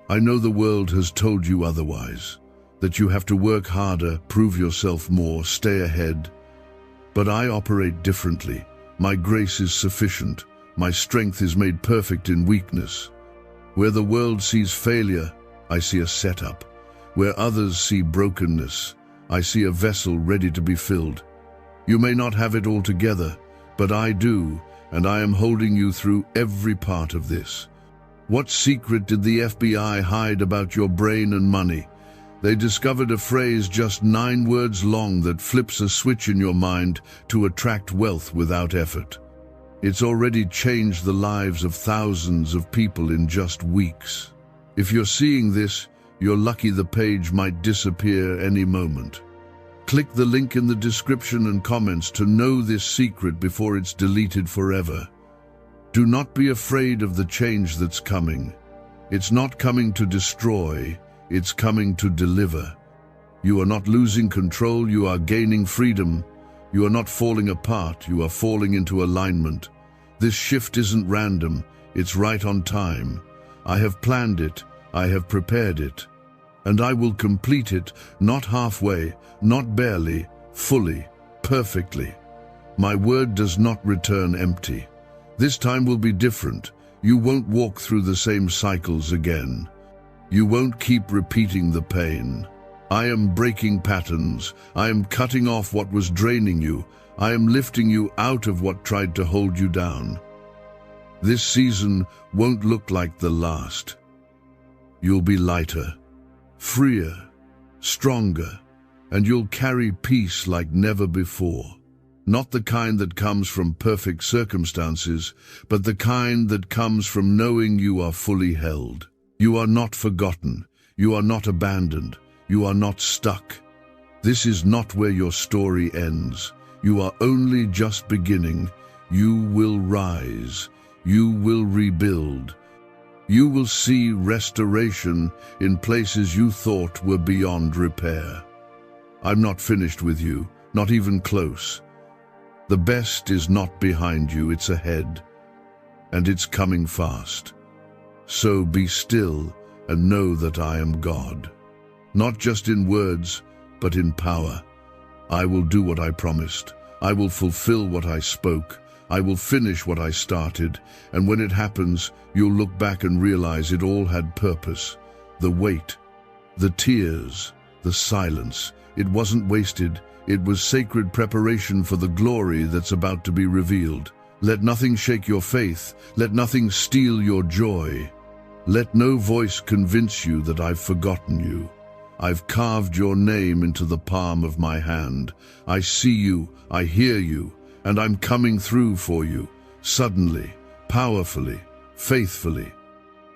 S1: I know the world has told you otherwise, that you have to work harder, prove yourself more, stay ahead. But I operate differently. My grace is sufficient. My strength is made perfect in weakness. Where the world sees failure, I see a setup. Where others see brokenness, I see a vessel ready to be filled. You may not have it all together, but I do, and I am holding you through every part of this. What secret did the FBI hide about your brain and money? They discovered a phrase just 9 words long that flips a switch in your mind to attract wealth without effort. It's already changed the lives of thousands of people in just weeks. If you're seeing this, you're lucky. The page might disappear any moment. Click the link in the description and comments to know this secret before it's deleted forever. Do not be afraid of the change that's coming. It's not coming to destroy, It's coming to deliver. You are not losing control, you are gaining freedom. You are not falling apart, you are falling into alignment. This shift isn't random, it's right on time. I have planned it, I have prepared it. And I will complete it, not halfway, not barely, fully, perfectly. My word does not return empty. This time will be different. You won't walk through the same cycles again. You won't keep repeating the pain. I am breaking patterns. I am cutting off what was draining you. I am lifting you out of what tried to hold you down. This season won't look like the last. You'll be lighter, freer, stronger, and you'll carry peace like never before. Not the kind that comes from perfect circumstances, but the kind that comes from knowing you are fully held. You are not forgotten. You are not abandoned. You are not stuck. This is not where your story ends. You are only just beginning. You will rise. You will rebuild. You will see restoration in places you thought were beyond repair. I'm not finished with you, not even close. The best is not behind you, it's ahead, and it's coming fast. So be still and know that I am God. Not just in words, but in power. I will do what I promised. I will fulfill what I spoke. I will finish what I started. And when it happens, you'll look back and realize it all had purpose. The wait, the tears, the silence. It wasn't wasted. It was sacred preparation for the glory that's about to be revealed. Let nothing shake your faith. Let nothing steal your joy. Let no voice convince you that I've forgotten you. I've carved your name into the palm of my hand. I see you, I hear you, and I'm coming through for you, suddenly, powerfully, faithfully.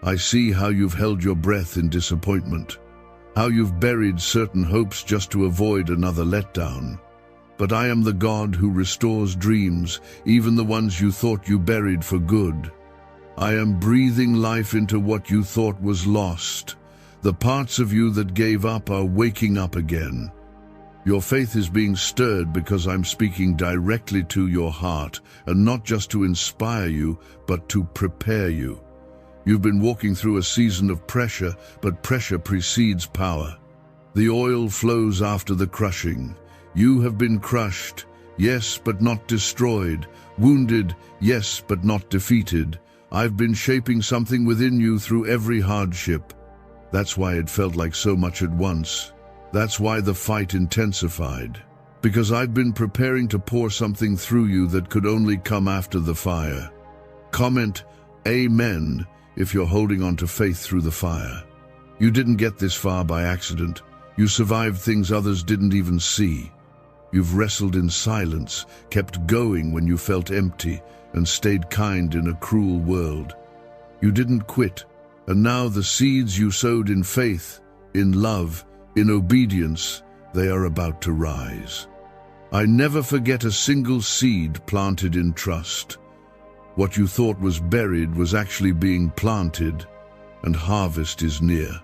S1: I see how you've held your breath in disappointment, how you've buried certain hopes just to avoid another letdown. But I am the God who restores dreams, even the ones you thought you buried for good. I am breathing life into what you thought was lost. The parts of you that gave up are waking up again. Your faith is being stirred because I'm speaking directly to your heart, and not just to inspire you, but to prepare you. You've been walking through a season of pressure, but pressure precedes power. The oil flows after the crushing. You have been crushed, yes, but not destroyed. Wounded, yes, but not defeated. I've been shaping something within you through every hardship. That's why it felt like so much at once. That's why the fight intensified. Because I've been preparing to pour something through you that could only come after the fire. Comment, Amen, if you're holding on to faith through the fire. You didn't get this far by accident. You survived things others didn't even see. You've wrestled in silence, kept going when you felt empty, and stayed kind in a cruel world. You didn't quit, and now the seeds you sowed in faith, in love, in obedience, they are about to rise. I never forget a single seed planted in trust. What you thought was buried was actually being planted, and harvest is near.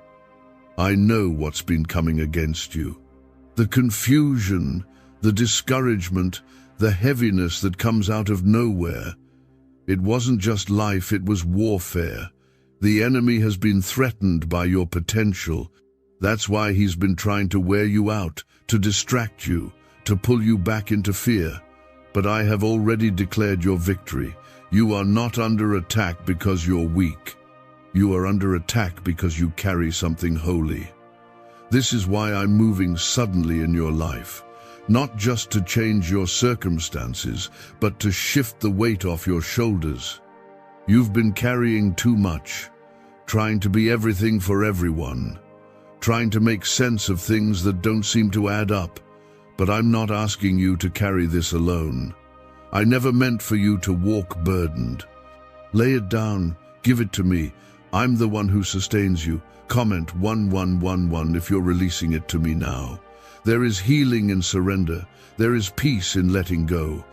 S1: I know what's been coming against you. The confusion, the discouragement, the heaviness that comes out of nowhere. It wasn't just life, it was warfare. The enemy has been threatened by your potential. That's why he's been trying to wear you out, to distract you, to pull you back into fear. But I have already declared your victory. You are not under attack because you're weak. You are under attack because you carry something holy. This is why I'm moving suddenly in your life. Not just to change your circumstances, but to shift the weight off your shoulders. You've been carrying too much, trying to be everything for everyone, trying to make sense of things that don't seem to add up. But I'm not asking you to carry this alone. I never meant for you to walk burdened. Lay it down, give it to me. I'm the one who sustains you. Comment 1111 if you're releasing it to me now. There is healing in surrender. There is peace in letting go.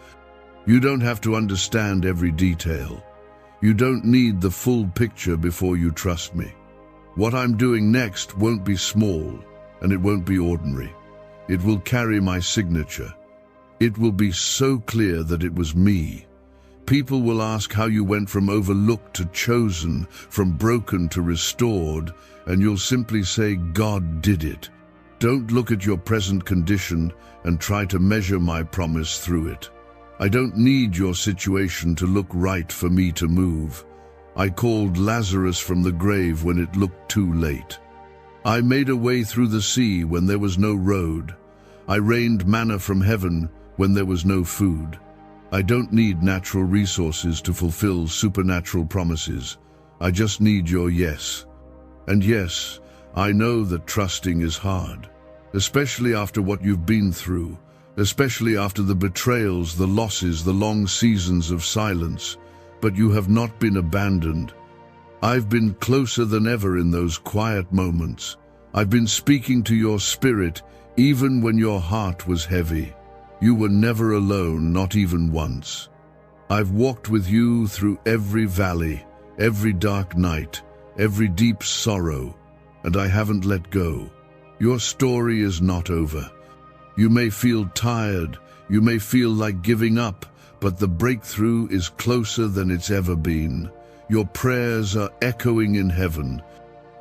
S1: You don't have to understand every detail. You don't need the full picture before you trust me. What I'm doing next won't be small, and it won't be ordinary. It will carry my signature. It will be so clear that it was me. People will ask how you went from overlooked to chosen, from broken to restored, and you'll simply say, God did it. Don't look at your present condition and try to measure my promise through it. I don't need your situation to look right for me to move. I called Lazarus from the grave when it looked too late. I made a way through the sea when there was no road. I rained manna from heaven when there was no food. I don't need natural resources to fulfill supernatural promises. I just need your yes. And yes, I know that trusting is hard, especially after what you've been through, especially after the betrayals, the losses, the long seasons of silence. But you have not been abandoned. I've been closer than ever in those quiet moments. I've been speaking to your spirit even when your heart was heavy. You were never alone, not even once. I've walked with you through every valley, every dark night, every deep sorrow, and I haven't let go. Your story is not over. You may feel tired, you may feel like giving up, but the breakthrough is closer than it's ever been. Your prayers are echoing in heaven.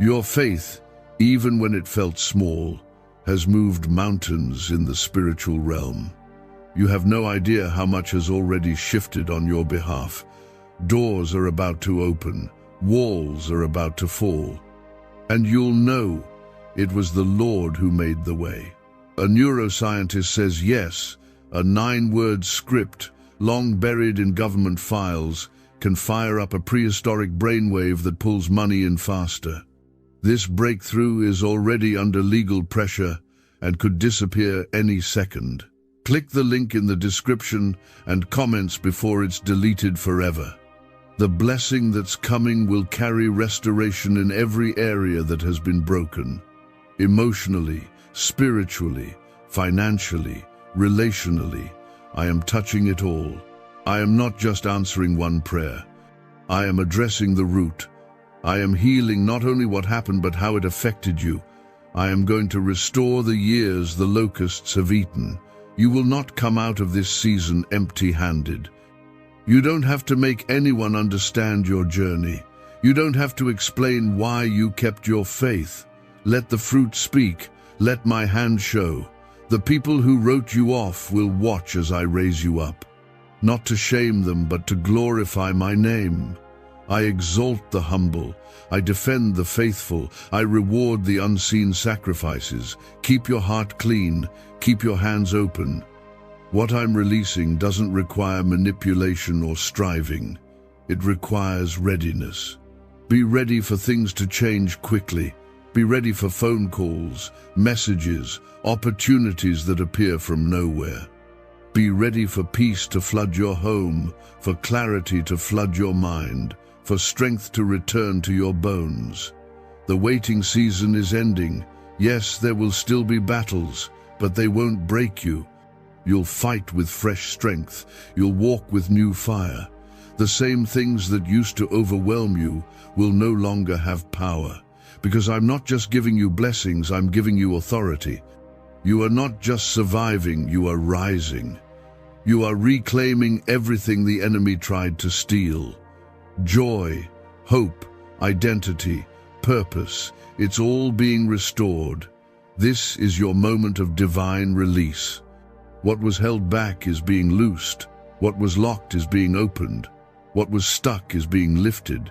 S1: Your faith, even when it felt small, has moved mountains in the spiritual realm. You have no idea how much has already shifted on your behalf. Doors are about to open, walls are about to fall, and you'll know it was the Lord who made the way. A neuroscientist says yes, a 9-word script, long buried in government files, can fire up a prehistoric brainwave that pulls money in faster. This breakthrough is already under legal pressure and could disappear any second. Click the link in the description and comments before it's deleted forever. The blessing that's coming will carry restoration in every area that has been broken. Emotionally, spiritually, financially, relationally, I am touching it all. I am not just answering one prayer. I am addressing the root. I am healing not only what happened but how it affected you. I am going to restore the years the locusts have eaten. You will not come out of this season empty-handed. You don't have to make anyone understand your journey. You don't have to explain why you kept your faith. Let the fruit speak. Let my hand show. The people who wrote you off will watch as I raise you up. Not to shame them, but to glorify my name. I exalt the humble. I defend the faithful. I reward the unseen sacrifices. Keep your heart clean. Keep your hands open. What I'm releasing doesn't require manipulation or striving. It requires readiness. Be ready for things to change quickly. Be ready for phone calls, messages, opportunities that appear from nowhere. Be ready for peace to flood your home, for clarity to flood your mind, for strength to return to your bones. The waiting season is ending. Yes, there will still be battles, but they won't break you. You'll fight with fresh strength. You'll walk with new fire. The same things that used to overwhelm you will no longer have power. Because I'm not just giving you blessings, I'm giving you authority. You are not just surviving, you are rising. You are reclaiming everything the enemy tried to steal. Joy, hope, identity, purpose, it's all being restored. This is your moment of divine release. What was held back is being loosed. What was locked is being opened. What was stuck is being lifted.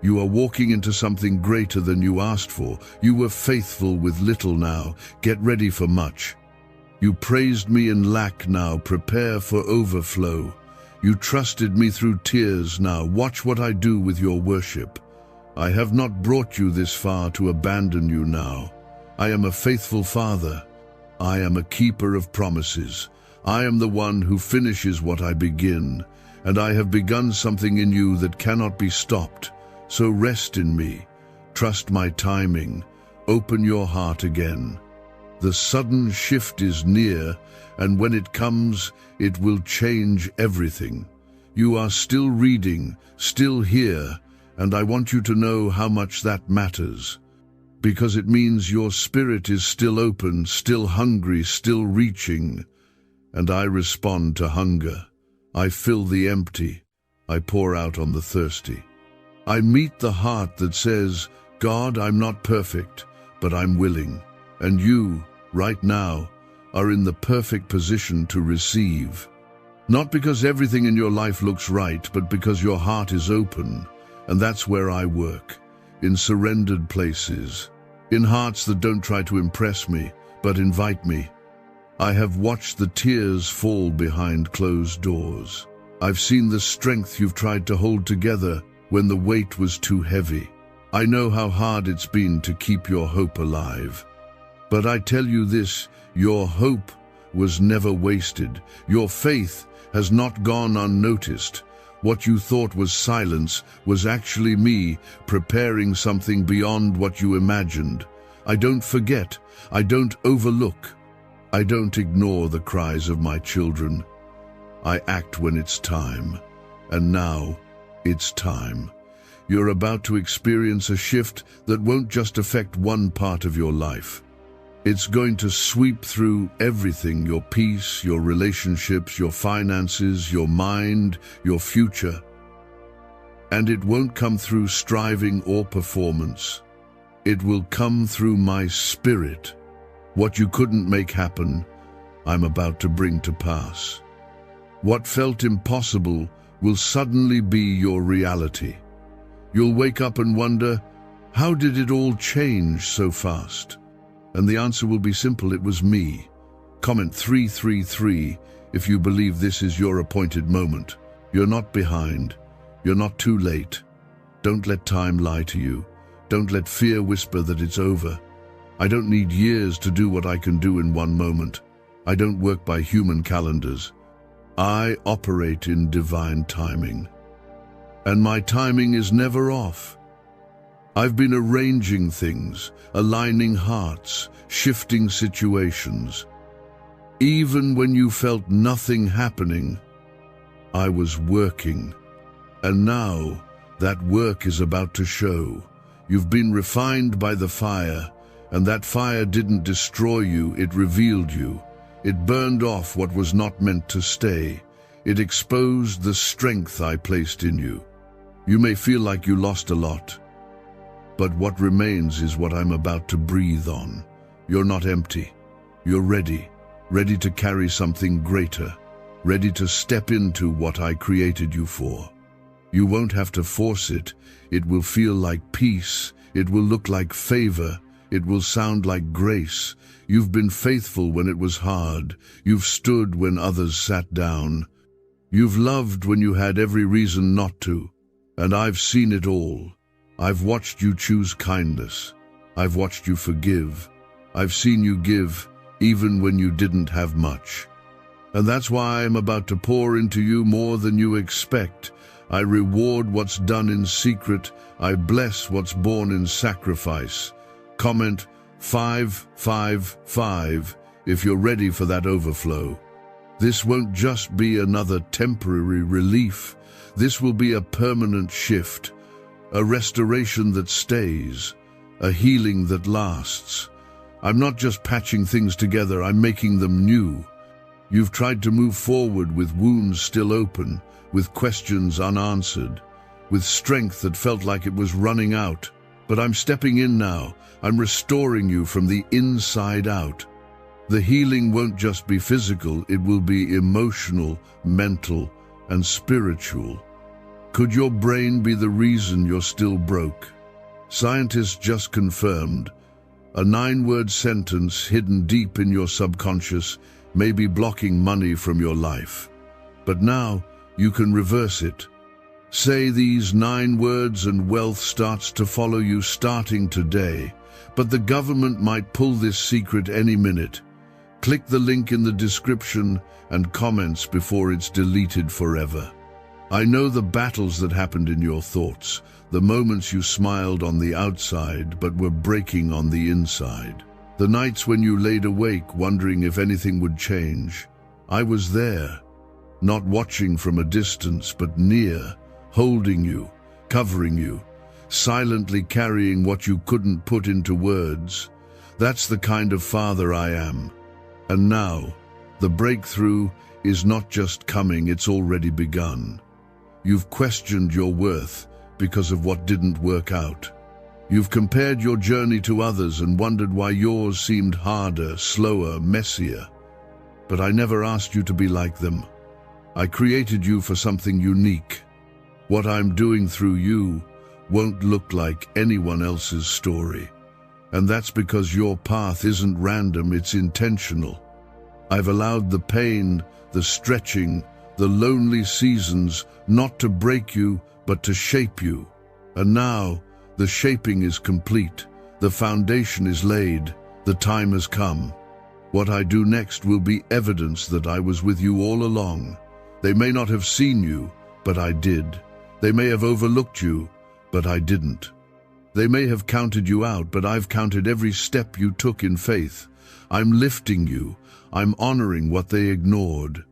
S1: You are walking into something greater than you asked for. You were faithful with little, now get ready for much. You praised me in lack, now prepare for overflow. You trusted me through tears, now watch what I do with your worship. I have not brought you this far to abandon you now. I am a faithful Father. I am a keeper of promises. I am the one who finishes what I begin, and I have begun something in you that cannot be stopped. So rest in me, trust my timing, open your heart again. The sudden shift is near, and when it comes, it will change everything. You are still reading, still here, and I want you to know how much that matters. because it means your spirit is still open, still hungry, still reaching. And I respond to hunger. I fill the empty. I pour out on the thirsty. I meet the heart that says, God, I'm not perfect, but I'm willing. And you, right now, are in the perfect position to receive. Not because everything in your life looks right, but because your heart is open. And that's where I work, in surrendered places, in hearts that don't try to impress me, but invite me. I have watched the tears fall behind closed doors. I've seen the strength you've tried to hold together when the weight was too heavy. I know how hard it's been to keep your hope alive. But I tell you this, your hope was never wasted. Your faith has not gone unnoticed. What you thought was silence was actually me preparing something beyond what you imagined. I don't forget. I don't overlook. I don't ignore the cries of my children. I act when it's time. And now, it's time. You're about to experience a shift that won't just affect one part of your life. It's going to sweep through everything, your peace, your relationships, your finances, your mind, your future. And it won't come through striving or performance. It will come through my spirit. What you couldn't make happen, I'm about to bring to pass. What felt impossible will suddenly be your reality. You'll wake up and wonder, how did it all change so fast? And the answer will be simple, it was me. Comment 333 if you believe this is your appointed moment. You're not behind. You're not too late. Don't let time lie to you. Don't let fear whisper that it's over. I don't need years to do what I can do in one moment. I don't work by human calendars. I operate in divine timing. And my timing is never off. I've been arranging things, aligning hearts, shifting situations. Even when you felt nothing happening, I was working. And now, that work is about to show. You've been refined by the fire, and that fire didn't destroy you, it revealed you. It burned off what was not meant to stay. It exposed the strength I placed in you. You may feel like you lost a lot, but what remains is what I'm about to breathe on. You're not empty. You're ready to carry something greater, ready to step into what I created you for. You won't have to force it. It will feel like peace. It will look like favor. It will sound like grace. You've been faithful when it was hard. You've stood when others sat down. You've loved when you had every reason not to. And I've seen it all. I've watched you choose kindness. I've watched you forgive. I've seen you give, even when you didn't have much. And that's why I'm about to pour into you more than you expect. I reward what's done in secret. I bless what's born in sacrifice. Comment 555 if you're ready for that overflow. This won't just be another temporary relief. This will be a permanent shift, a restoration that stays, a healing that lasts. I'm not just patching things together, I'm making them new. You've tried to move forward with wounds still open, with questions unanswered, with strength that felt like it was running out. But I'm stepping in now. I'm restoring you from the inside out. The healing won't just be physical, it will be emotional, mental, and spiritual. Could your brain be the reason you're still broke? Scientists just confirmed a 9-word sentence hidden deep in your subconscious may be blocking money from your life. But now you can reverse it. Say these 9 words and wealth starts to follow you starting today. But the government might pull this secret any minute. Click the link in the description and comments before it's deleted forever. I know the battles that happened in your thoughts, the moments you smiled on the outside but were breaking on the inside. The nights when you laid awake wondering if anything would change. I was there, not watching from a distance but near, holding you, covering you, silently carrying what you couldn't put into words. That's the kind of father I am. And now, the breakthrough is not just coming, it's already begun. You've questioned your worth because of what didn't work out. You've compared your journey to others and wondered why yours seemed harder, slower, messier. But I never asked you to be like them. I created you for something unique. What I'm doing through you won't look like anyone else's story. And that's because your path isn't random, it's intentional. I've allowed the pain, the stretching, the lonely seasons not to break you, but to shape you. And now, the shaping is complete. The foundation is laid. The time has come. What I do next will be evidence that I was with you all along. They may not have seen you, but I did. They may have overlooked you, but I didn't. They may have counted you out, but I've counted every step you took in faith. I'm lifting you. I'm honoring what they ignored.